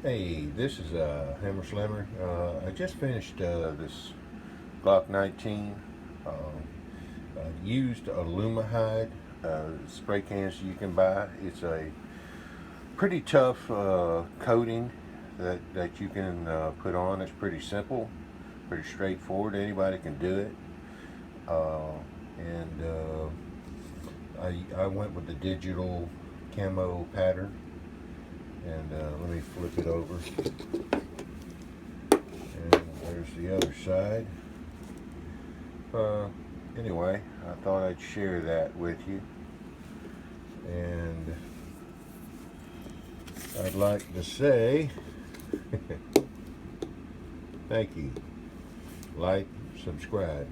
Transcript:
Hey, this is Hammer Slammer. I just finished this Glock 19. Used Alumahyde spray cans you can buy. It's a pretty tough coating that you can put on. It's pretty simple, pretty straightforward. Anybody can do it. And I went with the digital camo pattern. And let me flip it over. And there's the other side. Anyway, I thought I'd share that with you. And I'd like to say thank you. Like, subscribe.